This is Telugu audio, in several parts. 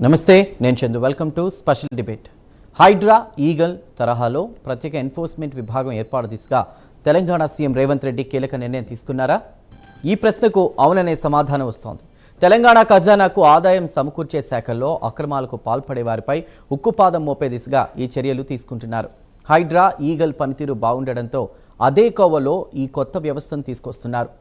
నమస్తే, నేను Chandu. Welcome to special debate. HYDRAA, eagle తరహాలో ప్రత్యేక ఎన్ఫోర్స్మెంట్ విభాగం ఏర్పాటు దిశగా తెలంగాణ సీఎం రేవంత్ రెడ్డి కీలక నిర్ణయం తీసుకున్నారా? ఈ ప్రశ్నకు అవుననే సమాధానం వస్తోంది. తెలంగాణ ఖజానాకు ఆదాయం సమకూర్చే శాఖల్లో అక్రమాలకు పాల్పడే వారిపై ఉక్కుపాదం మోపే దిశగా ఈ చర్యలు తీసుకుంటున్నారు. హైడ్రా, ఈగల్ పనితీరు బాగుండడంతో అదే కోవలో ఈ కొత్త వ్యవస్థను తీసుకొస్తున్నారు.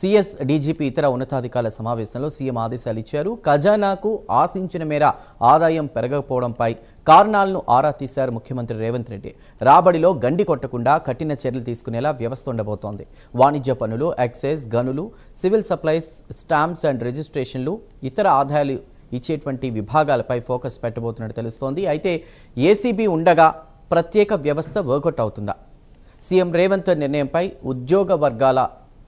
సిఎస్, డీజీపీ ఇతర ఉన్నతాధికారుల సమావేశంలో సీఎం ఆదేశాలు ఇచ్చారు. ఖజానాకు ఆశించిన మేర ఆదాయం పెరగకపోవడంపై కారణాలను ఆరా తీశారు ముఖ్యమంత్రి రేవంత్ రెడ్డి. రాబడిలో గండి కొట్టకుండా కఠిన చర్యలు తీసుకునేలా వ్యవస్థ ఉండబోతోంది. వాణిజ్య పన్నులు, ఎక్సైజ్, గనులు, సివిల్ సప్లైస్, స్టాంప్స్ అండ్ రిజిస్ట్రేషన్లు, ఇతర ఆదాయాలు ఇచ్చేటువంటి విభాగాలపై ఫోకస్ పెట్టబోతున్నట్టు తెలుస్తోంది. అయితే ఏసీబీ ఉండగా ప్రత్యేక వ్యవస్థ వర్కౌట్ అవుతుందా? సీఎం రేవంత్ నిర్ణయంపై ఉద్యోగ వర్గాల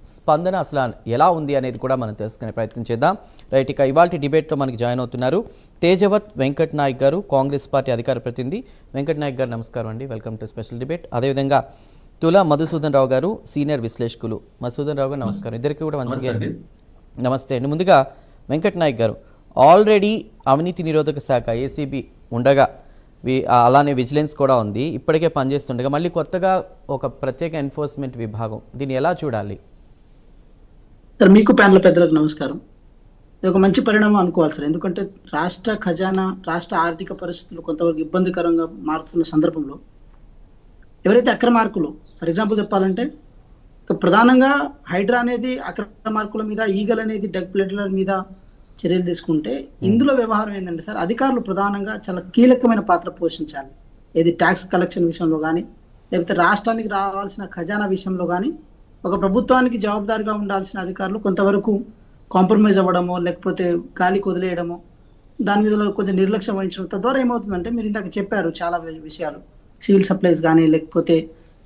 స్పందన అసలు ఎలా ఉంది అనేది కూడా మనం తెలుసుకునే ప్రయత్నం చేద్దాం. రైట్, ఇక ఇవాళ డిబేట్లో మనకి జాయిన్ అవుతున్నారు తేజవత్ వెంకట్ నాయక్ గారు, కాంగ్రెస్ పార్టీ అధికార ప్రతినిధి. వెంకట్ నాయక్ గారు నమస్కారం అండి, వెల్కమ్ టు స్పెషల్ డిబేట్. అదేవిధంగా తులా మధుసూదన్ రావు గారు, సీనియర్ విశ్లేషకులు. మధుసూదన్ రావు గారు నమస్కారం. ఇద్దరికి కూడా మంచిగా నమస్తే అండి. ముందుగా వెంకట్ నాయక్ గారు, ఆల్రెడీ అవినీతి నిరోధక శాఖ ఏసీబీ ఉండగా అలానే విజిలెన్స్ కూడా ఉంది, ఇప్పటికే పనిచేస్తుండగా మళ్ళీ కొత్తగా ఒక ప్రత్యేక ఎన్ఫోర్స్మెంట్ విభాగం, దీన్ని ఎలా చూడాలి? సార్, మీకు ప్యానల్ పెద్దలకు నమస్కారం. ఇది ఒక మంచి పరిణామం అనుకోవాలి సార్. ఎందుకంటే రాష్ట్ర ఖజానా, రాష్ట్ర ఆర్థిక పరిస్థితులు కొంతవరకు ఇబ్బందికరంగా మారుతున్న సందర్భంలో ఎవరైతే అక్రమార్కులు, ఫర్ ఎగ్జాంపుల్ చెప్పాలంటే ప్రధానంగా హైడ్రా అనేది అక్రమార్కుల మీద, ఈగల్ అనేది డ్రగ్ ప్లేడర్ల మీద చర్యలు తీసుకుంటే ఇందులో వ్యవహారం ఏంటంటే సార్, అధికారులు ప్రధానంగా చాలా కీలకమైన పాత్ర పోషించాలి. ఏది ట్యాక్స్ కలెక్షన్ విషయంలో కానీ, లేకపోతే రాష్ట్రానికి రావాల్సిన ఖజానా విషయంలో కానీ ఒక ప్రభుత్వానికి జవాబుదారిగా ఉండాల్సిన అధికారులు కొంతవరకు కాంప్రమైజ్ అవ్వడమో, లేకపోతే గాలికి వదిలేయడమో, దాని మీద కొంచెం నిర్లక్ష్యం వహించడం, తద్వారా ఏమవుతుందంటే మీరు ఇందాక చెప్పారు చాలా విషయాలు, సివిల్ సప్లైస్ కానీ, లేకపోతే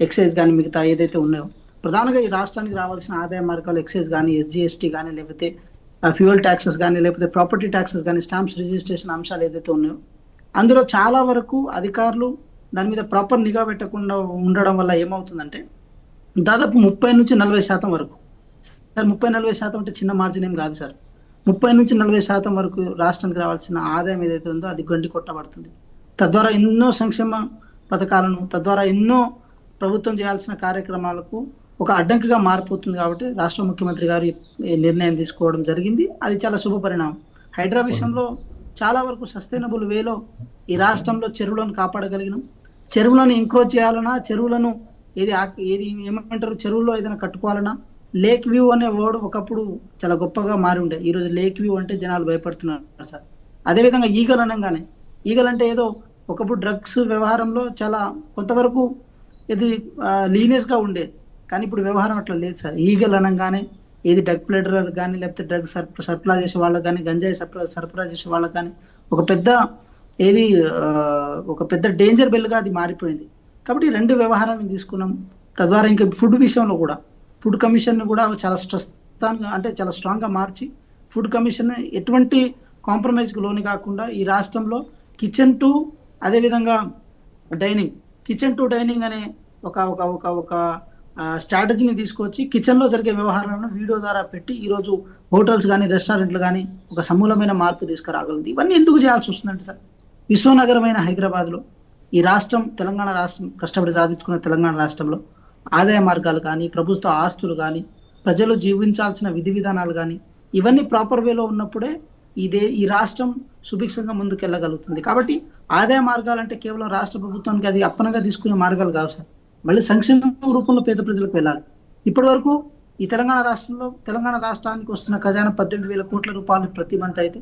ఎక్సైజ్ కానీ, మిగతా ఏదైతే ఉన్నాయో ప్రధానంగా ఈ రాష్ట్రానికి రావాల్సిన ఆదాయ మార్గాలు ఎక్సైజ్ కానీ, ఎస్జిఎస్టీ కానీ, లేకపోతే ఫ్యూయల్ ట్యాక్సెస్ కానీ, లేకపోతే ప్రాపర్టీ ట్యాక్సెస్ కానీ, స్టాంప్స్ రిజిస్ట్రేషన్ అంశాలు ఏదైతే ఉన్నాయో అందులో చాలా వరకు అధికారులు దాని మీద ప్రాపర్ నిఘా పెట్టకుండా ఉండడం వల్ల ఏమవుతుందంటే దాదాపు 30-40% వరకు సార్, 30-40% అంటే చిన్న మార్జిన్ ఏం కాదు సార్. 30-40% వరకు రాష్ట్రానికి రావాల్సిన ఆదాయం ఏదైతే ఉందో అది గండి కొట్టబడుతుంది. తద్వారా ఎన్నో సంక్షేమ పథకాలను, తద్వారా ఎన్నో ప్రభుత్వం చేయాల్సిన కార్యక్రమాలకు ఒక అడ్డంకిగా మారిపోతుంది. కాబట్టి రాష్ట్ర ముఖ్యమంత్రి గారు నిర్ణయం తీసుకోవడం జరిగింది. అది చాలా శుభ పరిణామం. హైడ్రా విషయంలో చాలా వరకు సస్టైనబుల్ వేలో ఈ రాష్ట్రంలో చెరువులను కాపాడగలిగినాం. చెరువులను ఎంక్రోచ్ చేయాలన్నా, చెరువులను ఏది ఏమంటారు, చెరువుల్లో ఏదైనా కట్టుకోవాలన్నా, లేక్ వ్యూ అనే వర్డ్ ఒకప్పుడు చాలా గొప్పగా మారి ఉండే, ఈరోజు లేక్ వ్యూ అంటే జనాలు భయపడుతున్నారు సార్. అదేవిధంగా ఈగల్ అనగానే, ఈగల్ అంటే ఏదో ఒకప్పుడు డ్రగ్స్ వ్యవహారంలో చాలా కొంతవరకు ఇది లీనియస్గా ఉండేది, కానీ ఇప్పుడు వ్యవహారం అట్లా లేదు సార్. ఈగల్ అనగానే ఏది డ్రగ్ ప్లేడర్ కానీ, లేకపోతే డ్రగ్ సరఫరా చేసే వాళ్ళకి కానీ, గంజాయి సరఫరా చేసే వాళ్ళకి కానీ ఒక పెద్ద డేంజర్ బెల్గా అది మారిపోయింది. కాబట్టి రెండు వ్యవహారాలను తీసుకున్నాం. తద్వారా ఇంకా ఫుడ్ విషయంలో కూడా ఫుడ్ కమిషన్ కూడా చాలా స్ట్రాంగ్గా మార్చి ఫుడ్ కమిషన్ ఎటువంటి కాంప్రమైజ్కి లోని కాకుండా ఈ రాష్ట్రంలో కిచెన్ టు డైనింగ్ అనే ఒక స్ట్రాటజీని తీసుకొచ్చి కిచెన్లో జరిగే వ్యవహారాలను వీడియో ద్వారా పెట్టి ఈరోజు హోటల్స్ కానీ, రెస్టారెంట్లు కానీ ఒక సమూలమైన మార్పు తీసుకురాగలిగింది. ఇవన్నీ ఎందుకు చేయాల్సి వస్తుందంటే సార్, విశ్వనగరమైన హైదరాబాద్లో ఈ రాష్ట్రం, తెలంగాణ రాష్ట్రం కష్టపడి సాధించుకున్న తెలంగాణ రాష్ట్రంలో ఆదాయ మార్గాలు కానీ, ప్రభుత్వ ఆస్తులు కానీ, ప్రజలు జీవించాల్సిన విధి విధానాలు కానీ ఇవన్నీ ప్రాపర్ వేలో ఉన్నప్పుడే ఈ రాష్ట్రం సుభిక్షంగా ముందుకెళ్ళగలుగుతుంది. కాబట్టి ఆదాయ మార్గాలు అంటే కేవలం రాష్ట్ర ప్రభుత్వానికి అది అప్పనంగా తీసుకునే మార్గాలు కావు సార్, మళ్ళీ సంక్షేమ రూపంలో పేద ప్రజలకు వెళ్ళాలి. ఇప్పటి వరకు ఈ తెలంగాణ రాష్ట్రానికి వస్తున్న ఖజానా 18,000 కోట్ల రూపాయలు ప్రతి మంత్ అయితే,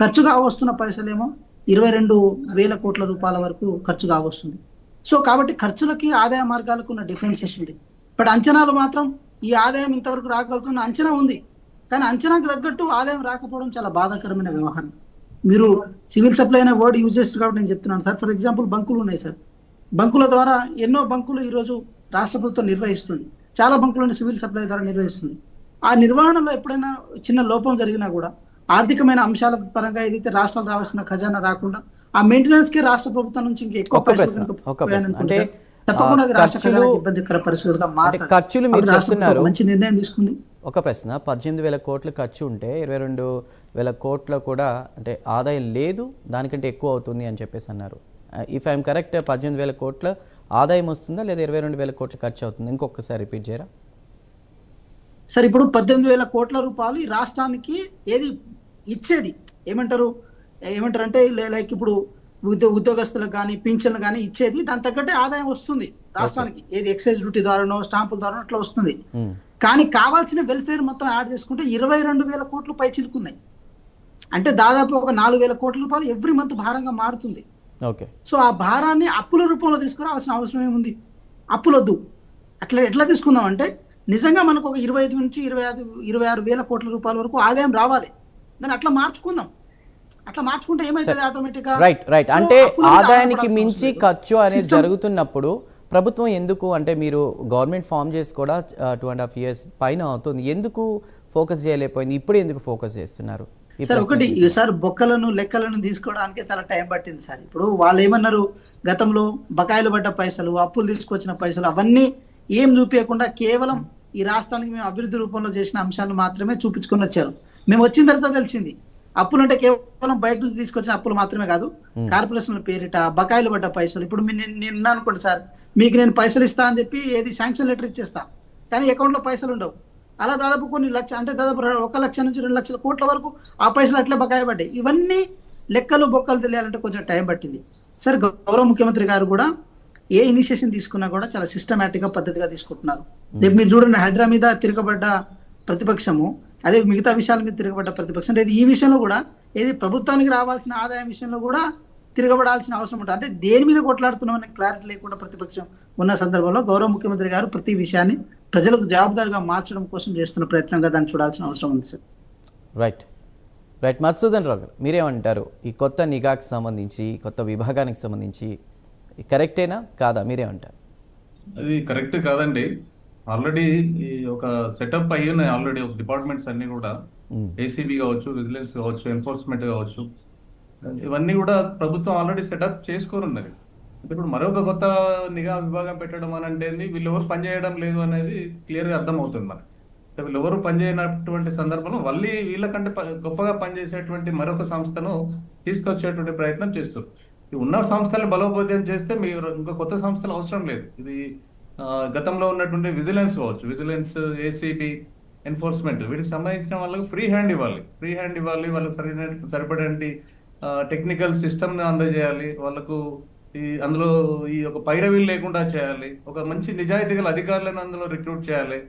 ఖర్చుగా వస్తున్న పైసలేమో 22,000 కోట్ల రూపాయల వరకు ఖర్చు కావస్తుంది. సో కాబట్టి ఖర్చులకి ఆదాయ మార్గాలకు ఉన్న డిఫరెన్సెస్ ఉంది. బట్ అంచనాలు మాత్రం ఈ ఆదాయం ఇంతవరకు రాగలుగుతున్న అంచనా ఉంది, కానీ అంచనాకు తగ్గట్టు ఆదాయం రాకపోవడం చాలా బాధాకరమైన వ్యవహారం. మీరు సివిల్ సప్లై అనే వర్డ్ యూజ్ చేస్తారు కాబట్టి నేను చెప్తున్నాను సార్. ఫర్ ఎగ్జాంపుల్ బంకులు ఉన్నాయి సార్, బంకుల ద్వారా ఎన్నో బంకులు ఈరోజు రాష్ట్ర ప్రభుత్వం నిర్వహిస్తుంది, చాలా బంకులను సివిల్ సప్లై ద్వారా నిర్వహిస్తుంది. ఆ నిర్వహణలో ఎప్పుడైనా చిన్న లోపం జరిగినా కూడా ఆర్థికమైన అంశాల పరంగా ఏదైతే రాష్ట్రాలు రావాల్సిన ఖజానా రాకుండా ఆ మెయింటెనెన్స్ కి రాష్ట్ర ప్రభుత్వం నుంచి ఇంకా ఎక్కువ అంటే తప్పకుండా అది రాష్ట్ర ఖర్చులు ఖజానాకి ఇబ్బందికర పరిస్థితులుగా అంటే మారుతుంది. ఖర్చులు మీరు కాబట్టి రాష్ట్ర ప్రభుత్వం చెప్తున్నారు. ఒక మంచి నిర్ణయం తీసుకుంది. ఒక ప్రశ్న, 18,000 కోట్ల ఖర్చు ఉంటే 22,000 కోట్ల కూడా అంటే ఆదాయం లేదు, దానికంటే ఎక్కువ అవుతుంది అని చెప్పేసి అన్నారు. ఇఫ్ ఐఎమ్ కరెక్ట్, 18,000 కోట్ల ఆదాయం వస్తుందా లేదా 22,000 కోట్ల ఖర్చు అవుతుంది? ఇంకొకసారి రిపీట్ చేయరా? సరే, ఇప్పుడు 18,000 కోట్ల రూపాయలు ఈ రాష్ట్రానికి ఏది ఇచ్చేది ఏమంటారు అంటే లైక్ ఇప్పుడు ఉద్యోగస్తులకు కానీ పింఛన్లు కానీ ఇచ్చేది దాని తగ్గట్టే ఆదాయం వస్తుంది రాష్ట్రానికి. ఏది ఎక్సైజ్ డ్యూటీ ద్వారానో స్టాంపుల ద్వారా అట్లా వస్తుంది. కానీ కావాల్సిన వెల్ఫేర్ మొత్తం యాడ్ చేసుకుంటే 22,000 కోట్లు పై చిలుకున్నాయి. అంటే దాదాపు ఒక 4,000 కోట్ల రూపాయలు ఎవ్రీ మంత్ భారంగా మారుతుంది. ఓకే. సో ఆ భారాన్ని అప్పుల రూపంలో తీసుకురావాల్సిన అవసరం ఏముంది? అప్పులొద్దు. ఎట్లా తీసుకుందాం అంటే నిజంగా మనకు ఒక 25 నుంచి 26,000 కోట్ల రూపాయల వరకు ఆదాయం రావాలి. దాన్ని అట్లా మార్చుకుందాం. అట్లా మార్చుకుంటే ఏమైతుంది ఆటోమేటిక్ గా? రైట్. అంటే ఆదాయానికి మించి ఖర్చు అనేది జరుగుతున్నప్పుడు ప్రభుత్వం ఎందుకు, అంటే మీరు గవర్నమెంట్ ఫామ్ చేసి కూడా 2.5 years పైన అవుతుంది, ఎందుకు ఫోకస్ చేయలేకపోయింది? ఇప్పుడు ఎందుకు ఫోకస్ చేస్తున్నారు? సార్ ఒకటి, సార్ బొక్కలను లెక్కలను తీసుకోవడానికి చాలా టైం పట్టింది సార్. ఇప్పుడు వాళ్ళు ఏమన్నారు, గతంలో బకాయిలు పడ్డ పైసలు, అప్పులు తీసుకొచ్చిన పైసలు అవన్నీ ఏం చూపించకుండా కేవలం ఈ రాష్ట్రానికి మేము అభివృద్ధి రూపంలో చేసిన అంశాలు మాత్రమే చూపించుకొని వచ్చారు. మేము వచ్చిన తర్వాత తెలిసింది అప్పులు అంటే కేవలం బయట నుంచి తీసుకొచ్చిన అప్పులు మాత్రమే కాదు, కార్పొరేషన్ల పేరిట బకాయిలు పడ్డ పైసలు. ఇప్పుడు నేను అనుకోండి సార్, మీకు నేను పైసలు ఇస్తా అని చెప్పి ఏది శాంక్షన్ లెటర్ ఇచ్చేస్తా, కానీ అకౌంట్లో పైసలు ఉండవు. అలా దాదాపు కొన్ని అంటే దాదాపు 1 లక్ష నుంచి 2 లక్షల కోట్ల వరకు ఆ పైసలు అట్లే బకాయి పడ్డాయి. ఇవన్నీ లెక్కలు బొక్కలు తెలియాలంటే కొంచెం టైం పట్టింది. సార్ గౌరవ ముఖ్యమంత్రి గారు కూడా ఏ ఇనిషియేషన్ తీసుకున్నా కూడా చాలా సిస్టమేటిక్ గా పద్ధతిగా తీసుకుంటున్నారు. రేపు మీరు చూడండి, హైడ్రా మీద తిరగబడ్డ ప్రతిపక్షము, అదే మిగతా విషయాల మీద తిరగబడ్డ ప్రతిపక్షం, ఈ విషయంలో కూడా ఏది ప్రభుత్వానికి రావాల్సిన ఆదాయం విషయంలో కూడా తిరగబడాల్సిన అవసరం ఉంటుంది. అంటే దేని మీద కొట్లాడుతున్నామనే క్లారిటీ లేకుండా ప్రతిపక్షం ఉన్న సందర్భంలో గౌరవ ముఖ్యమంత్రి గారు ప్రతి విషయాన్ని ప్రజలకు జవాబుదారిగా మార్చడం కోసం చేస్తున్న ప్రయత్నంగా దాన్ని చూడాల్సిన అవసరం ఉంది సార్. రైట్. మధుసూదన్ రావు గారు, మీరేమంటారు? ఈ కొత్త నిఘాకి సంబంధించి, కొత్త విభాగానికి సంబంధించి కరెక్టేనా కాదా, మీరేమంటారు? అది కరెక్ట్ కాదండి. ఆల్రెడీ ఒక సెటప్ అయ్యి ఉన్నాయి ఆల్రెడీ డిపార్ట్మెంట్స్ అన్ని కూడా, ఏసీబీ కావచ్చు, విజిలెన్స్ కావచ్చు, ఎన్ఫోర్స్మెంట్ కావచ్చు, ఇవన్నీ కూడా ప్రభుత్వం ఆల్రెడీ సెటప్ చేసుకున్నది. ఇప్పుడు మరొక కొత్త నిఘా విభాగం పెట్టడం అని అంటే వీళ్ళెవరు పనిచేయడం లేదు అనేది క్లియర్గా అర్థమవుతుంది మనకి. వీళ్ళెవరు పనిచేయనటువంటి సందర్భంలో మళ్ళీ వీళ్ళకంటే గొప్పగా పనిచేసేటువంటి మరొక సంస్థను తీసుకొచ్చేటువంటి ప్రయత్నం చేస్తారు. ఈ ఉన్న సంస్థలను బలోపేతం చేస్తే మీరు ఇంకా కొత్త సంస్థలు అవసరం లేదు. ఇది గతంలో ఉన్నటువంటి విజిలెన్స్ కావచ్చు, విజిలెన్స్, ఏసీబీ, ఎన్ఫోర్స్మెంట్, వీటికి సంబంధించిన వాళ్ళకి ఫ్రీ హ్యాండ్ ఇవ్వాలి. వాళ్ళకి సరిపడే టెక్నికల్ సిస్టమ్ని అందజేయాలి. వాళ్ళకు అందులో ఈ ఒక పైరవీలు లేకుండా చేయాలి. ఒక మంచి నిజాయితీ గల అధికారులను అందులో రిక్రూట్ చేయాలి.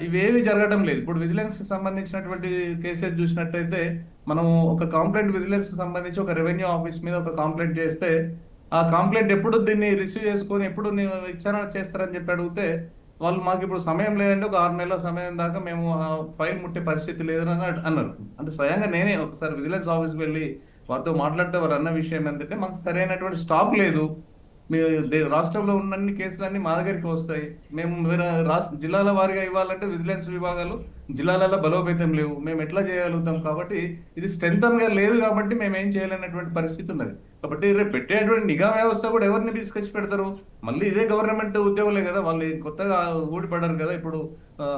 ఇవేవి జరగడం లేదు. ఇప్పుడు విజిలెన్స్ సంబంధించినటువంటి కేసెస్ చూసినట్టయితే, మనం ఒక కంప్లైంట్ విజిలెన్స్ సంబంధించి ఒక రెవెన్యూ ఆఫీస్ మీద ఒక కంప్లైంట్ చేస్తే, ఆ కంప్లైంట్ ఎప్పుడు దీన్ని రిసీవ్ చేసుకొని ఎప్పుడు విచారణ చేస్తారని చెప్పి అడిగితే, వాళ్ళు మాకు ఇప్పుడు సమయం లేదంటే ఒక 6 నెలల సమయం దాకా మేము ఆ ఫైల్ ముట్టే పరిస్థితి లేదని అన్నారు. అంటే స్వయంగా నేనే ఒకసారి విజిలెన్స్ ఆఫీస్కి వెళ్ళి వారితో మాట్లాడితే వారు అన్న విషయం ఏంటంటే, మాకు సరైనటువంటి స్టాక్ లేదు, రాష్ట్రంలో ఉన్న కేసులన్నీ మా దగ్గరికి వస్తాయి, మేము జిల్లాల వారిగా ఇవ్వాలంటే విజిలెన్స్ విభాగాలు జిల్లాలలో బలోపేతం లేవు, మేము ఎట్లా చేయగలుగుతాం, కాబట్టి ఇది స్ట్రెంథన్ గా లేదు, కాబట్టి మేము ఏం చేయలేనటువంటి పరిస్థితి ఉన్నది. కాబట్టి రేపు పెట్టేటువంటి నిఘా వ్యవస్థ కూడా ఎవరిని తీసుకొచ్చి పెడతారు? మళ్ళీ ఇదే గవర్నమెంట్ ఉద్యోగులే కదా, వాళ్ళు కొత్తగా ఊడిపడరు కదా. ఇప్పుడు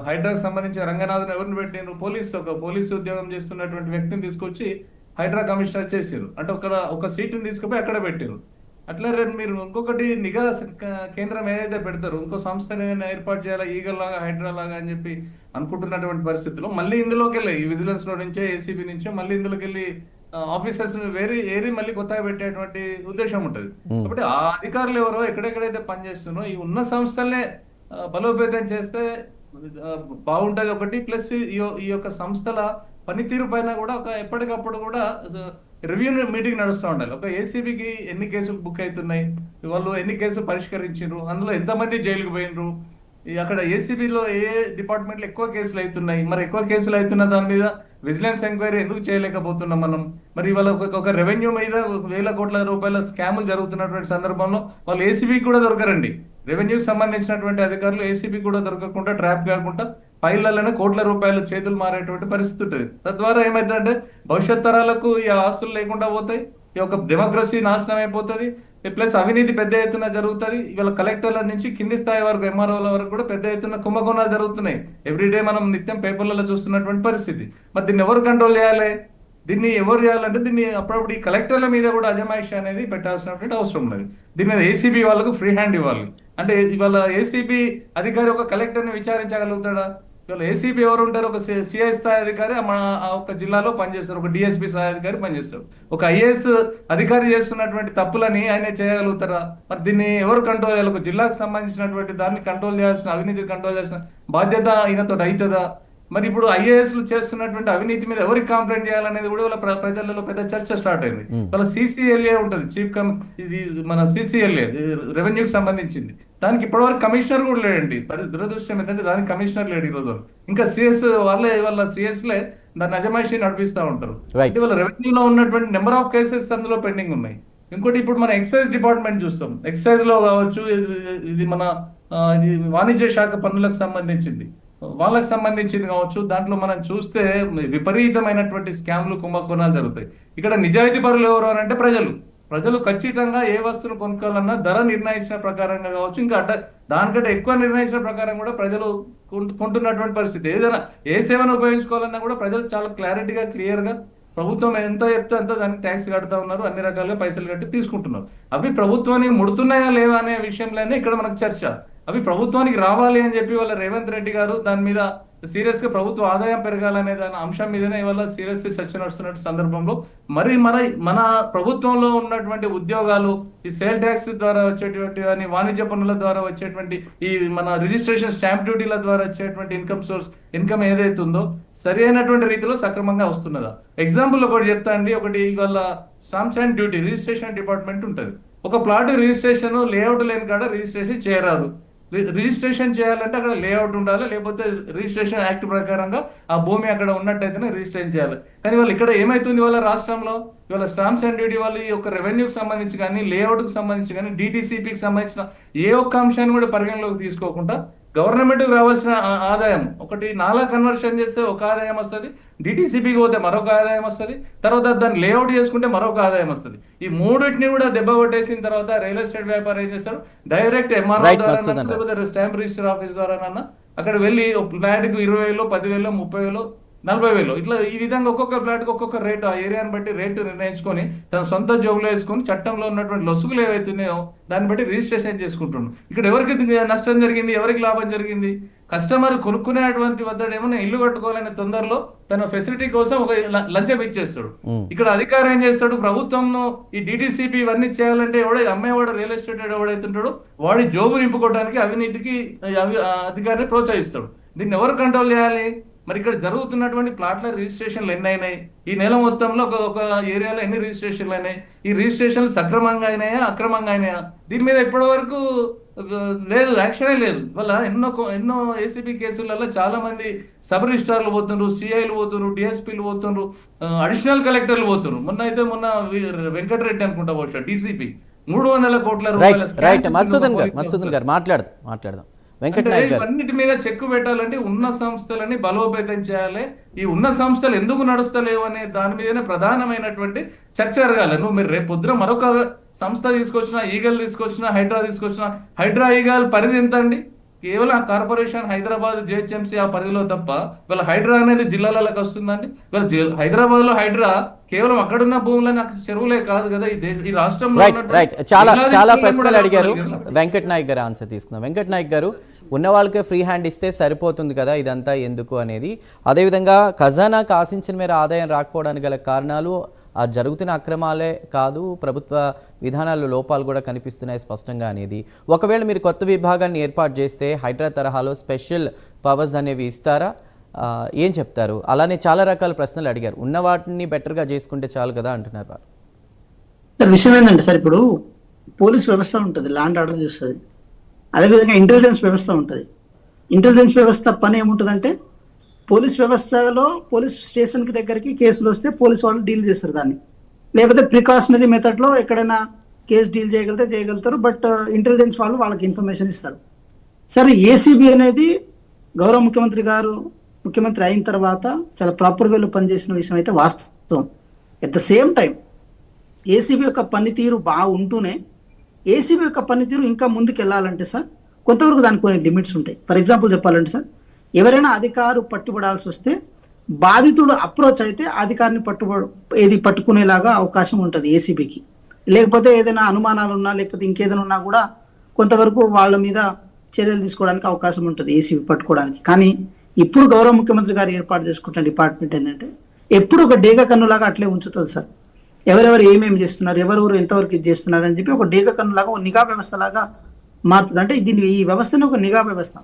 హైడ్రాకు సంబంధించి రంగనాథన్ ఎవరిని పెట్టినారు? పోలీసు ఉద్యోగం చేస్తున్నటువంటి వ్యక్తిని తీసుకొచ్చి హైడ్రా కమిషనర్ చేసారు. అంటే ఒక సీటుని తీసుకుపోయి అక్కడ పెట్టారు. అట్లా రేపు మీరు ఇంకొకటి నిఘా కేంద్రం ఏదైతే పెడతారో, ఇంకో సంస్థని ఏర్పాటు చేయాలా, ఈగల్ లాగా, హైడ్రా లాగా అని చెప్పి అనుకుంటున్నటువంటి పరిస్థితుల్లో మళ్ళీ ఇందులోకి వెళ్ళి ఈ విజిలెన్స్ లో నుంచే, ఏసీబీ నుంచే మళ్ళీ ఇందులోకి వెళ్ళి ఆఫీసర్స్ ఏరి మళ్ళీ కొత్తగా పెట్టేటువంటి ఉద్దేశం ఉంటుంది. కాబట్టి ఆ అధికారులు ఎవరో ఎక్కడెక్కడైతే పనిచేస్తున్నారో ఈ ఉన్న సంస్థలనే బలోపేతం చేస్తే బాగుంటది ఒకటి. ప్లస్ ఈ యొక్క సంస్థల పనితీరు పైన కూడా ఎప్పటికప్పుడు కూడా రివ్యూ మీటింగ్ నడుస్తూ ఉండాలి. ఒక ఏసీబీకి ఎన్ని కేసులు బుక్ అవుతున్నాయి, వాళ్ళు ఎన్ని కేసులు పరిష్కరించారు, అందులో ఎంతమంది జైలుకు పోయినరు, అక్కడ ఏసీబీలో ఏ డిపార్ట్మెంట్లో ఎక్కువ కేసులు అవుతున్నాయి, మరి ఎక్కువ కేసులు అవుతున్న దాని మీద విజిలెన్స్ ఎంక్వైరీ ఎందుకు చేయలేకపోతున్నాం మనం? మరి ఇవాళ ఒక రెవెన్యూ మీద 1,000 కోట్ల రూపాయల స్కాములు జరుగుతున్నటువంటి సందర్భంలో వాళ్ళు ఏసీబీకి కూడా దొరకరండి. రెవెన్యూకి సంబంధించినటువంటి అధికారులు ఏసీబీ కూడా దొరకకుండా, ట్రాప్ కాకుండా ఫైళ్లలోనే కోట్ల రూపాయలు చేతులు మారేటువంటి పరిస్థితి ఉంటుంది. తద్వారా ఏమైందంటే భవిష్యత్ తరాలకు ఈ ఆస్తులు లేకుండా పోతాయి, ఈ యొక్క డెమోక్రసీ నాశనం అయిపోతుంది, ప్లస్ అవినీతి పెద్ద ఎత్తున జరుగుతుంది. ఇవాళ కలెక్టర్ల నుంచి కింది స్థాయి వరకు ఎంఆర్ఓల వరకు కూడా పెద్ద ఎత్తున కుంభకోణాలు జరుగుతున్నాయి. ఎవ్రీడే మనం నిత్యం పేపర్లలో చూస్తున్నటువంటి పరిస్థితి. మరి దీన్ని ఎవరు కంట్రోల్ చేయాలి? దీన్ని ఎవరు చేయాలంటే దీన్ని అప్పుడప్పుడు ఈ కలెక్టర్ల మీద కూడా అజమాయిషి అనేది పెట్టాల్సినటువంటి అవసరం ఉన్నది. దీని మీద ఏసీబీ వాళ్ళకు ఫ్రీ హ్యాండ్ ఇవ్వాలి. అంటే ఇవాళ ఏసీబీ అధికారి ఒక కలెక్టర్ని విచారించగలుగుతాడా? ఇవాళ ఏసీబీ ఎవరు ఉంటారు? ఒక సిఐ స్థాయి అధికారి మన ఒక జిల్లాలో పనిచేస్తారు, ఒక డిఎస్పీ స్థాయి అధికారి పనిచేస్తారు. ఒక ఐఏఎస్ అధికారి చేస్తున్నటువంటి తప్పులని ఆయన చేయగలుగుతారా? మరి దీన్ని ఎవరు కంట్రోల్ చేయాలి? ఒక జిల్లాకు సంబంధించినటువంటి దాన్ని కంట్రోల్ చేయాల్సిన, అవినీతి కంట్రోల్ చేయాల్సిన బాధ్యత ఈయనతో అవుతుందా? మరి ఇప్పుడు ఐఏఎస్లు చేస్తున్నటువంటి అవినీతి మీద ఎవరికి కంప్లైంట్ చేయాలనేది కూడా వాళ్ళ ప్రజలలో పెద్ద చర్చ స్టార్ట్ అయింది. వాళ్ళ సిసిఎల్ఏ ఉంటుంది, ఇది మన సిసిఎల్ఏ రెవెన్యూకి సంబంధించింది. దానికి ఇప్పటివరకు కమిషనర్ కూడా లేడండి. దురదృష్టం ఏంటంటే దానికి కమిషనర్ లేడు ఈ రోజు. ఇంకా సిఎస్ వాళ్ళ సిఎస్లే దాన్ని అజమాయిషీ నడిపిస్తూ ఉంటారు. అంటే వాళ్ళ రెవెన్యూలో ఉన్నటువంటి నెంబర్ ఆఫ్ కేసెస్ అందులో పెండింగ్ ఉన్నాయి. ఇంకోటి ఇప్పుడు మన ఎక్సైజ్ డిపార్ట్మెంట్ చూస్తాం. ఎక్సైజ్ లో కావచ్చు, ఇది మన వాణిజ్య శాఖ పన్నులకు సంబంధించింది, వాళ్ళకి సంబంధించింది కావచ్చు. దాంట్లో మనం చూస్తే విపరీతమైనటువంటి స్కామ్లు, కుంభకోణాలు జరుగుతాయి. ఇక్కడ నిజాయితీ పరులు ఎవరు అని అంటే ప్రజలు ఖచ్చితంగా ఏ వస్తువును కొనుక్కోవాలన్నా ధర నిర్ణయించిన ప్రకారంగా కావచ్చు, ఇంకా దానికంటే ఎక్కువ నిర్ణయించిన ప్రకారం కూడా ప్రజలు కొంటున్నటువంటి పరిస్థితి. ఏదైనా ఏ సేవను ఉపయోగించుకోవాలన్నా కూడా ప్రజలు చాలా క్లారిటీగా, క్లియర్గా ప్రభుత్వం ఎంత చెప్తే అంత దానికి ట్యాక్స్ కడతా ఉన్నారు, అన్ని రకాలుగా పైసలు కట్టి తీసుకుంటున్నారు. అవి ప్రభుత్వానికి ముడుతున్నాయా లేవా అనే విషయంలోనే ఇక్కడ మనకు చర్చ. అవి ప్రభుత్వానికి రావాలి అని చెప్పి వాళ్ళ రేవంత్ రెడ్డి గారు దాని మీద సీరియస్ గా ప్రభుత్వ ఆదాయం పెరగాలనే దాని అంశం మీదనే ఇవాళ సీరియస్ చర్చ నడుస్తున్న సందర్భంలో మరి మన ప్రభుత్వంలో ఉన్నటువంటి ఉద్యోగాలు, ఈ సేల్ ట్యాక్స్ ద్వారా వచ్చేటువంటి కానీ వాణిజ్య పన్నుల ద్వారా వచ్చేటువంటి ఈ మన రిజిస్ట్రేషన్ స్టాంప్ డ్యూటీల ద్వారా వచ్చేటువంటి ఇన్కమ్ ఏదైతే ఉందో సరి అయినటువంటి రీతిలో సక్రమంగా వస్తున్నదా? ఎగ్జాంపుల్ ఒకటి చెప్తా అండి. ఒకటి ఇవాళ stamps and duty registration department ఉంటుంది. ఒక ప్లాట్ రిజిస్ట్రేషన్ లేఅవుట్ లేని కాడ రిజిస్ట్రేషన్ చేయరాదు. రిజిస్ట్రేషన్ చేయాలంటే అక్కడ లేఅవుట్ ఉండాలి, లేకపోతే రిజిస్ట్రేషన్ యాక్ట్ ప్రకారంగా ఆ భూమి అక్కడ ఉన్నట్టయితేనే రిజిస్ట్రేషన్ చేయాలి. కానీ వాళ్ళు ఇక్కడ ఏమైతుంది, వాళ్ళ రాష్ట్రంలో ఇవాళ స్టాంప్స్ అండ్ డ్యూటీ వాళ్ళు ఈ యొక్క రెవెన్యూకి సంబంధించి కానీ, లేఅవుట్కి సంబంధించి కానీ, డిటిసిపికి సంబంధించిన ఏ ఒక్క అంశాన్ని కూడా పరిగణలోకి తీసుకోకుండా గవర్నమెంట్కి రావాల్సిన ఆదాయం ఒకటి నాలా కన్వర్షన్ చేస్తే ఒక ఆదాయం వస్తుంది, డిటిసిపికి పోతే మరొక ఆదాయం వస్తుంది, తర్వాత దాన్ని లేఅవుట్ చేసుకుంటే మరొక ఆదాయం వస్తుంది. ఈ మూడింటిని కూడా దెబ్బ కొట్టేసిన తర్వాత రియల్ ఎస్టేట్ వ్యాపారం ఏం చేస్తాడు, డైరెక్ట్ ఎంఆర్ఓ ద్వారా లేకపోతే స్టాంప్ రిజిస్టర్ ఆఫీస్ ద్వారా అక్కడ వెళ్ళి ఫ్లాట్కు 20,000, 10,000, 30,000, 40,000 ఇట్లా ఈ విధంగా ఒక్కొక్క ఫ్లాట్కి ఒక్కొక్క రేటు, ఆ ఏరియాని బట్టి రేటు నిర్ణయించుకొని తన సొంత జోబులో వేసుకొని చట్టంలో ఉన్నటువంటి లొసుగులు ఏవైతున్నాయో దాన్ని బట్టి రిజిస్ట్రేషన్ చేసుకుంటున్నాడు. ఇక్కడ ఎవరికి నష్టం జరిగింది, ఎవరికి లాభం జరిగింది? కస్టమర్ కొనుక్కునేటువంటి వద్దడేమో ఇల్లు కట్టుకోవాలనే తొందరలో తన ఫెసిలిటీ కోసం ఒక లంచం ఇచ్చేస్తాడు. ఇక్కడ అధికారం ఏం చేస్తాడు, ప్రభుత్వం ఈ డిటిసిపి ఇవన్నీ చేయాలంటే అమ్మేవాడు రియల్ ఎస్టేట్ ఎవడైతుంటాడో వాడి జోబు నింపుకోవడానికి అవినీతికి అధికారిని ప్రోత్సహిస్తాడు. దీన్ని ఎవరు కంట్రోల్ చేయాలి? మరి ఇక్కడ జరుగుతున్నటువంటి ప్లాట్ల రిజిస్ట్రేషన్లు ఎన్ని అయినాయి, ఈ నెల మొత్తంలో ఒక ఏరియాలో ఎన్ని రిజిస్ట్రేషన్లు అయినాయి, ఈ రిజిస్ట్రేషన్లు సక్రమంగా అయినాయా, అక్రమంగా అయినాయా? దీని మీద ఇప్పటి వరకు లేదు, యాక్షనే లేదు. వల్ల ఎన్నో ఏసీబీ కేసులలో చాలా మంది సబ్ రిజిస్ట్రార్లు పోతున్నారు, సిఐలు పోతున్నారు, డిఎస్పీలు పోతున్నారు, అడిషనల్ కలెక్టర్లు పోతున్నారు. మొన్న వెంకటరెడ్డి అనుకుంటా వచ్చా డీసీపీ 300 కోట్ల రూపాయల మధుసూదన్ గారు మాట్లాడదాం. అన్నిటి మీద చెక్కు పెట్టాలంటే ఉన్న సంస్థలని బలోపేతం చేయాలి. ఈ ఉన్న సంస్థలు ఎందుకు నడుస్తలేవు అనే దాని మీదనే ప్రధానమైనటువంటి చర్చ జరగాలి. మీరు రేపు పొద్దున మరొక సంస్థ తీసుకొచ్చినా, ఈగల్ తీసుకొచ్చినా, హైడ్రా తీసుకొచ్చినా, హైడ్రా ఈగల్ పరిధి ఎంత అండి? కేవలం కార్పొరేషన్ హైదరాబాద్ జిహెచ్ఎంసీ ఆ పరిధిలో తప్ప వీళ్ళ హైడ్రా అనేది జిల్లాలకు వస్తుందండి. వీళ్ళ హైదరాబాద్ లో హైడ్రా కేవలం అక్కడున్న భూములని చెరువులే కాదు కదా, ఈ రాష్ట్రంలో చాలా ప్రశ్నలు అడిగారు. వెంకట్ నాయక్ గారు ఆన్సర్ తీసుకుందాం. వెంకట్ నాయక్ గారు, ఉన్న వాళ్ళకే ఫ్రీ హ్యాండ్ ఇస్తే సరిపోతుంది కదా, ఇదంతా ఎందుకు అనేది, అదేవిధంగా ఖజానాకు ఆశించిన మేర ఆదాయం రాకపోవడానికి గల కారణాలు ఆ జరుగుతున్న అక్రమాలే కాదు, ప్రభుత్వ విధానాల్లో లోపాలు కూడా కనిపిస్తున్నాయి స్పష్టంగా అనేది. ఒకవేళ మీరు కొత్త విభాగాన్ని ఏర్పాటు చేస్తే హైడ్రా తరహాలో స్పెషల్ పవర్స్ అనేవి ఇస్తారా? ఏం చెప్తారు? అలానే చాలా రకాల ప్రశ్నలు అడిగారు. ఉన్న వాటిని బెటర్గా చేసుకుంటే చాలు కదా అంటున్నారు వారు. సార్ విషయం ఏంటంటే సార్, ఇప్పుడు పోలీస్ వ్యవస్థ ఉంటుంది, ల్యాండ్ ఆర్డర్ చూస్తుంది. అదేవిధంగా ఇంటెలిజెన్స్ వ్యవస్థ ఉంటుంది. ఇంటెలిజెన్స్ వ్యవస్థ పని ఏముంటుందంటే, పోలీస్ వ్యవస్థలో పోలీస్ స్టేషన్కి దగ్గరికి కేసులు వస్తే పోలీస్ వాళ్ళు డీల్ చేస్తారు దాన్ని, లేకపోతే ప్రికాషనరీ మెథడ్లో ఎక్కడైనా కేసు డీల్ చేయగలుగుతారు. బట్ ఇంటెలిజెన్స్ వాళ్ళు వాళ్ళకి ఇన్ఫర్మేషన్ ఇస్తారు. సరే, ఏసీబీ అనేది గౌరవ ముఖ్యమంత్రి అయిన తర్వాత చాలా ప్రాపర్ వేలో పనిచేసిన విషయం అయితే వాస్తవం. At the same time ACB యొక్క పనితీరు బాగుంటూనే ఏసీబీ యొక్క పనితీరు ఇంకా ముందుకు వెళ్ళాలంటే సార్ కొంతవరకు దానికి కొన్ని లిమిట్స్ ఉంటాయి. ఫర్ ఎగ్జాంపుల్ చెప్పాలంటే సార్, ఎవరైనా అధికారు పట్టుబడాల్సి వస్తే బాధితుడు అప్రోచ్ అయితే అధికారిని పట్టుకునేలాగా అవకాశం ఉంటుంది ఏసీబీకి. లేకపోతే ఏదైనా అనుమానాలు ఉన్నా లేకపోతే ఇంకేదైనా ఉన్నా కూడా కొంతవరకు వాళ్ళ మీద చర్యలు తీసుకోవడానికి అవకాశం ఉంటుంది ఏసీబీ పట్టుకోవడానికి. కానీ ఇప్పుడు గౌరవ ముఖ్యమంత్రి గారు ఏర్పాటు చేసుకుంటున్న డిపార్ట్మెంట్ ఏంటంటే ఎప్పుడు ఒక డేగ కన్నులాగా అట్లే ఉంచుతుంది సార్. ఎవరెవరు ఏమేమి చేస్తున్నారు, ఎవరెవరు ఎంతవరకు ఇది చేస్తున్నారు అని చెప్పి ఒక డేగ కన్నులాగా ఒక నిఘా వ్యవస్థ లాగా మారుతుంది. అంటే దీన్ని ఈ వ్యవస్థని ఒక నిఘా వ్యవస్థ.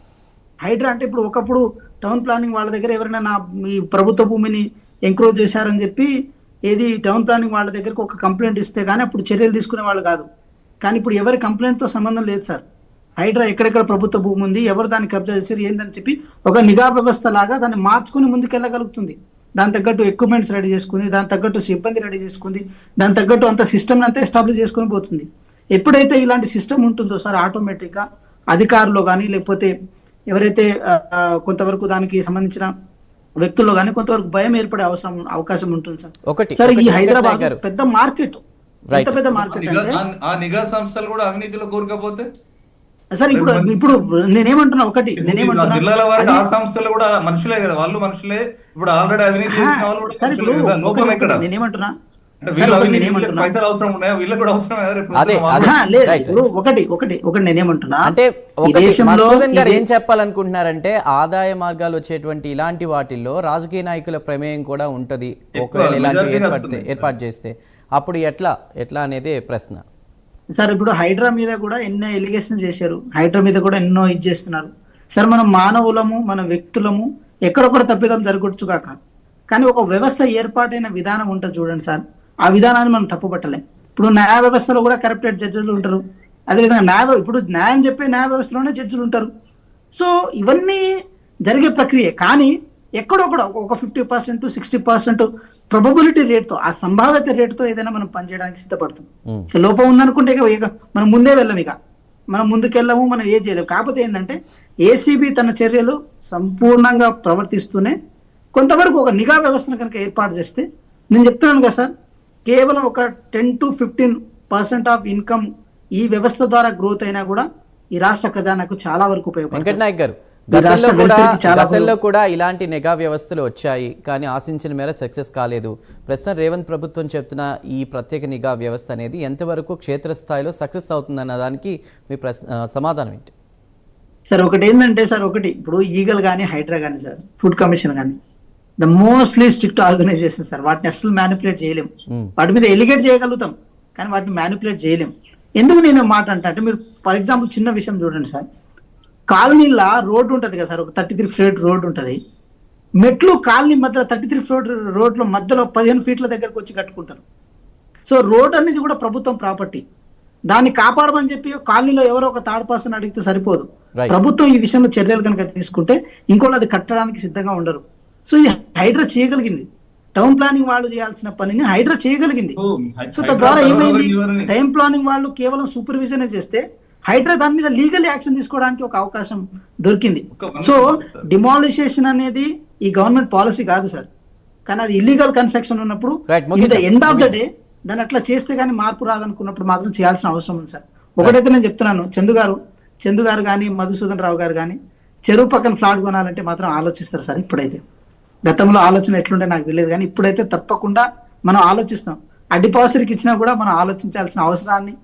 హైడ్రా అంటే ఇప్పుడు ఒకప్పుడు టౌన్ ప్లానింగ్ వాళ్ళ దగ్గర ఎవరైనా ఈ ప్రభుత్వ భూమిని ఎంక్రోచ్ చేశారని చెప్పి ఏది టౌన్ ప్లానింగ్ వాళ్ళ దగ్గరకు ఒక కంప్లైంట్ ఇస్తే కానీ అప్పుడు చర్యలు తీసుకునే వాళ్ళు కాదు. కానీ ఇప్పుడు ఎవరి కంప్లైంట్తో సంబంధం లేదు సార్. హైడ్రా ఎక్కడెక్కడ ప్రభుత్వ భూమి ఉంది, ఎవరు దాన్ని కబ్జా చేశారు ఏందని చెప్పి ఒక నిఘా వ్యవస్థ లాగా దాన్ని మార్చుకుని ముందుకెళ్ళగలుగుతుంది. దాని తగ్గట్టు ఎక్విప్మెంట్స్ రెడీ చేసుకుంది, దాని తగ్గట్టు సిబ్బంది రెడీ చేసుకుంది, దాని తగ్గట్టు అంత సిస్టమ్ అంతా ఎస్టాబ్లిష్ చేసుకుని పోతుంది. ఎప్పుడైతే ఇలాంటి సిస్టమ్ ఉంటుందో సార్ ఆటోమేటిక్గా అధికారులు కానీ లేకపోతే ఎవరైతే కొంతవరకు దానికి సంబంధించిన వ్యక్తుల్లో కానీ కొంతవరకు భయం ఏర్పడే అవకాశం ఉంటుంది సార్. సార్ ఈ హైదరాబాద్ పెద్ద మార్కెట్, ఎంత పెద్ద మార్కెట్ అంటే ఆ నిఘా సంస్థలు కూడా అవినీతిలో కూరుకపోతే సార్ ఇప్పుడు నేనేమంటున్నా జిల్లాల వారికి ఆ సంస్థలు కూడా మనుషులే కదా, వాళ్ళు మనుషులే. ఇప్పుడు ఆల్రెడీ అవినీతి చేసిన వాళ్ళు కూడా సార్ మనుషులే కదా. లోపం ఎక్కడ? నేనేమంటున్నా పైసలు అవసరం ఉన్నాయా? వీళ్ళకి కూడా అవసరం ఒకటి నేనేమంటున్నా అంటే ఈ దేశంలో ఏం చెప్పాలనుకుంటున్నారంటే ఆదాయ మార్గాలు వచ్చేటువంటి ఇలాంటి వాటిల్లో రాజకీయ నాయకుల ప్రమేయం కూడా ఉంటది. ఒకవేళ ఇలాంటి ఏర్పాటు చేస్తే అప్పుడు ఎట్లా అనేది ప్రశ్న సార్. ఇప్పుడు హైడ్రా మీద కూడా ఎన్నో ఎలిగేషన్ చేశారు, హైడ్రా మీద కూడా ఎన్నో ఇది చేస్తున్నారు సార్. మనం మానవులము, మన వ్యక్తులము ఎక్కడొక్కడ తప్పిదం జరగొచ్చు కాక, కానీ ఒక వ్యవస్థ ఏర్పాటైన విధానం ఉంటుంది చూడండి సార్, ఆ విధానాన్ని మనం తప్పుపట్టలేం. ఇప్పుడు న్యాయ వ్యవస్థలో కూడా కరప్టెడ్ జడ్జిలు ఉంటారు, అదేవిధంగా ఇప్పుడు న్యాయం చెప్పే న్యాయ వ్యవస్థలోనే జడ్జిలు ఉంటారు. సో ఇవన్నీ జరిగే ప్రక్రియ. కానీ ఎక్కడొక్కడ ఒక 50% 60% ప్రొబబిలిటీ రేట్తో, ఆ సంభావ్యత రేటుతో ఏదైనా మనం పనిచేయడానికి సిద్ధపడుతుంది. లోపం ఉందనుకుంటే మనం ముందే వెళ్ళం, మనం ముందుకెళ్ళము, మనం ఏం చేయలేము. కాకపోతే ఏంటంటే ఏసీబీ తన చర్యలు సంపూర్ణంగా ప్రవర్తిస్తూనే కొంతవరకు ఒక నిఘా వ్యవస్థను కనుక ఏర్పాటు చేస్తే, నేను చెప్తున్నాను కదా సార్, కేవలం ఒక 10 to 15% ఆఫ్ ఇన్కమ్ ఈ వ్యవస్థ ద్వారా గ్రోత్ అయినా కూడా ఈ రాష్ట్ర ఖజానాకు చాలా వరకు ఉపయోగపడుతుంది. వెంకటనాయక్ గారు, గతంలో కూడా ఇలాంటి నిఘా వ్యవస్థలు వచ్చాయి, కానీ ఆశించిన మేర సక్సెస్ కాలేదు. ప్రస్తుతం రేవంత్ ప్రభుత్వం చెప్తున్న ఈ ప్రత్యేక నిఘా వ్యవస్థ అనేది ఎంతవరకు క్షేత్రస్థాయిలో సక్సెస్ అవుతుందన్న దానికి మీ సమాధానం ఏంటి సార్? ఒకటి ఏంటంటే సార్, ఇప్పుడు ఈగల్ కానీ హైడ్రా కానీ సార్, ఫుడ్ కమిషన్ కానీ the mostly strict organisation sir. వాటిని అసలు మ్యానిపులేట్ చేయలేం. వాటి మీద ఎలిగేట్ చేయగలుగుతాం కానీ వాటిని మ్యానిపులేట్ చేయలేం. ఎందుకు నేను మాట అంటే మీరు ఫర్ ఎగ్జాంపుల్ చిన్న విషయం చూడండి సార్, కాలనీలా రోడ్డు ఉంటుంది కదా సార్, ఒక 33 feet రోడ్డు ఉంటుంది. మెట్లు కాలనీ మధ్యలో 33 feet రోడ్ల మధ్యలో 15 feet దగ్గరకు వచ్చి కట్టుకుంటారు. సో రోడ్ అనేది కూడా ప్రభుత్వం ప్రాపర్టీ, దాన్ని కాపాడమని చెప్పి కాలనీలో ఎవరో ఒక థర్డ్ పర్సన్ అడిగితే సరిపోదు. ప్రభుత్వం ఈ విషయంలో చర్యలు కనుక తీసుకుంటే ఇంకోళ్ళు అది కట్టడానికి సిద్ధంగా ఉండరు. సో ఇది హైడ్రా చేయగలిగింది. టౌన్ ప్లానింగ్ వాళ్ళు చేయాల్సిన పనిని హైడ్రా చేయగలిగింది. సో తద్వారా ఏమైంది, టౌన్ ప్లానింగ్ వాళ్ళు కేవలం సూపర్విజన్ చేస్తే హైడ్రా దాని మీద లీగల్ యాక్షన్ తీసుకోవడానికి ఒక అవకాశం దొరికింది. సో డిమాలిషేషన్ అనేది ఈ గవర్నమెంట్ పాలసీ కాదు సార్, కానీ అది ఇల్లీగల్ కన్స్ట్రక్షన్ ఉన్నప్పుడు ఎండ్ ఆఫ్ ద డే దాన్ని అట్లా చేస్తే కానీ మార్పు రాదనుకున్నప్పుడు మాత్రం చేయాల్సిన అవసరం ఉంది సార్. ఒకటైతే నేను చెప్తున్నాను, చందు గారు కానీ మధుసూదన్ రావు గారు కానీ చెరువు పక్కన ఫ్లాట్ కొనాలంటే మాత్రం ఆలోచిస్తారు సార్. ఇప్పుడైతే, గతంలో ఆలోచన ఎట్లుంటే నాకు తెలియదు కానీ ఇప్పుడైతే తప్పకుండా మనం ఆలోచిస్తాం. ఆ డిపాజిటర్కి ఇచ్చినా కూడా మనం ఆలోచించాల్సిన అవసరాన్ని,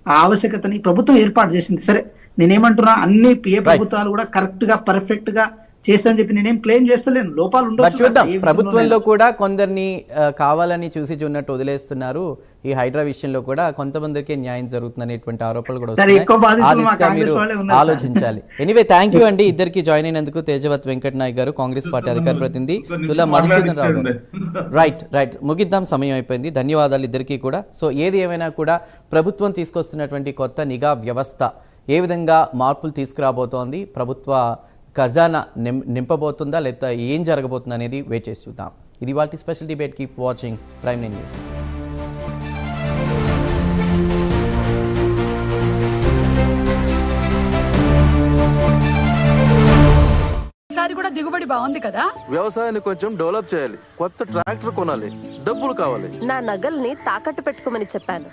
ఆ ఆవశ్యకతని ప్రభుత్వం ఏర్పాటు చేసింది. సరే నేనేమంటున్నా, అన్ని ప్రభుత్వాలు కూడా కరెక్ట్ గా పర్ఫెక్ట్ గా చేస్తానని చెప్పి నేనేం క్లెయిమ్ చేస్తలేను, లోపాలు ఉండొచ్చు. ప్రభుత్వంలో కూడా కొందరిని కావాలని చూసి చూన్నట్టు వదిలేస్తున్నారు. ఈ హైడ్రా విషయంలో కూడా కొంతమందికి న్యాయం జరుగుతుంది అనేటువంటి ఆరోపణలు కూడా ఆలోచించాలి. ఎనీవే, థ్యాంక్ యూ అండి ఇద్దరికి జాయిన్ అయినందుకు. తేజవత్ వెంకటనాయక్ గారు, కాంగ్రెస్ పార్టీ అధికార ప్రతినిధి, తులా మధుసూదన్ రావు గారు. రైట్ ముగిద్దాం, సమయం అయిపోయింది. ధన్యవాదాలు ఇద్దరికి కూడా. సో ఏది ఏమైనా కూడా ప్రభుత్వం తీసుకొస్తున్నటువంటి కొత్త నిఘా వ్యవస్థ ఏ విధంగా మార్పులు తీసుకురాబోతోంది, ప్రభుత్వ ఖజానా నింపబోతుందా లేదా ఏం జరగబోతుంది అనేది వెయిట్ చేసి చూద్దాం. ఇది వాటి special debate. Keep watching prime news. ఈసారి కూడా దిగుబడి బాగుంది కదా. వ్యవసాయాన్ని కొంచెం డెవలప్ చేయాలి, కొత్త ట్రాక్టర్ కొనాలి, డబ్బులు కావాలి. నా నగల్ని తాకట్టు పెట్టుకోమని చెప్పాను.